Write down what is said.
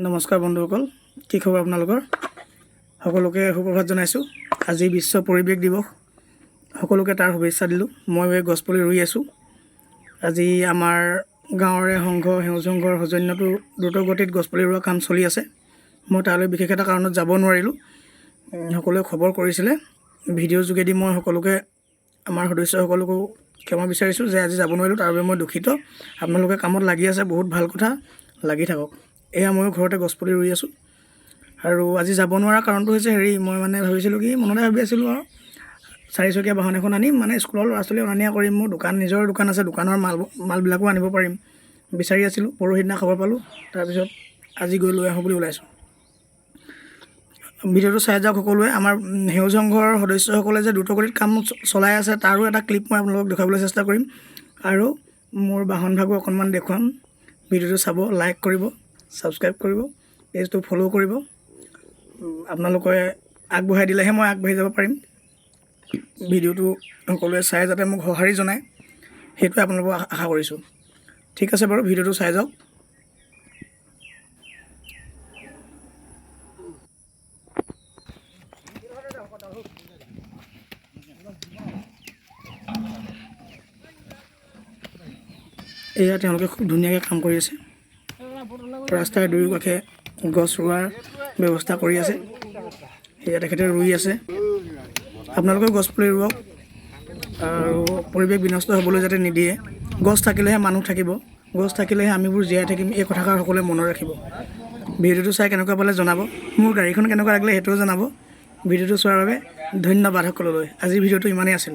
নমস্কাৰ বন্ধুসকল, কি খবৰ আপোনালোকৰ? সকলোকে সুপ্ৰভাত জনাইছোঁ। আজি বিশ্ব পৰিৱেশ দিৱস, সকলোকে তাৰ শুভেচ্ছা দিলোঁ। মই গছপুলি ৰুই আছোঁ। আজি আমাৰ গাঁৱৰে সেউজ সংঘৰ সৌজন্যটো দ্ৰুতগতিত গছপুলি ৰোৱা কাম চলি আছে। মই তালৈ বিশেষ এটা কাৰণত যাব নোৱাৰিলোঁ। সকলোৱে খবৰ কৰিছিলে। ভিডিঅ'ৰ যোগেদি মই সকলোকে, আমাৰ সদস্যসকলকো ক্ষমা বিচাৰিছোঁ যে আজি যাব নোৱাৰিলোঁ, তাৰ বাবে মই দুখিত। আপোনালোকে কামত লাগি আছে, বহুত ভাল কথা, লাগি থাকক। এয়া ময়ো ঘৰতে গছপুলি ৰুই আছোঁ। আৰু আজি যাব নোৱাৰা কাৰণটো হৈছে মই ভাবিছিলোঁ কি, মনতে ভাবি আছিলোঁ আৰু 4চকীয়া বাহন এখন আনিম, স্কুলৰ ল'ৰা ছোৱালী অনা নিয়া কৰিম। মোৰ নিজৰ দোকান আছে, দোকানৰ মালবিলাকো আনিব পাৰিম বিচাৰি আছিলোঁ। পৰহি দিনা খবৰ পালোঁ, তাৰপিছত আজি গৈ লৈ আহোঁ বুলি ওলাইছোঁ। ভিডিঅ'টো চাই যাওক সকলোৱে। আমাৰ সেউজ সংঘৰ সদস্যসকলে যে দ্ৰুতগতিত কাম চলাই আছে, তাৰো এটা ক্লিপ মই আপোনালোকক দেখুৱাবলৈ চেষ্টা কৰিম। আৰু মোৰ বাহনভাগো অকণমান দেখুৱাম। ভিডিঅ'টো চাব, লাইক কৰিব, ছাবস্ক্ৰাইব কৰিব, পেজটো ফ'ল' কৰিব। আপোনালোকে আগবঢ়াই দিলেহে মই আগবাঢ়ি যাব পাৰিম। ভিডিঅ'টো সকলোৱে চাই যাতে মোক সঁহাৰি জনায়, সেইটোৱে আপোনালোকক আশা কৰিছোঁ। ঠিক আছে বাৰু, ভিডিঅ'টো চাই যাওক। এয়া তেওঁলোকে খুব ধুনীয়াকৈ কাম কৰি আছে। ৰাস্তাৰ দুয়োকাষে গছ ৰোৱাৰ ব্যৱস্থা কৰি আছে। সেয়া তেখেতে ৰুই আছে। আপোনালোকেও গছপুলি ৰুৱক আৰু পৰিৱেশ বিনষ্ট হ'বলৈ যাতে নিদিয়ে। গছ থাকিলেহে মানুহ থাকিব, গছ থাকিলেহে আমিবোৰ জীয়াই থাকিম। এই কথাষাৰ সকলোৱে মনত ৰাখিব। ভিডিঅ'টো চাই কেনেকুৱা পালে জনাব। মোৰ গাড়ীখন কেনেকুৱা লাগিলে সেইটোও জনাব। ভিডিঅ'টো চোৱাৰ বাবে ধন্যবাদ সকলোলৈ। আজিৰ ভিডিঅ'টো ইমানেই আছিল।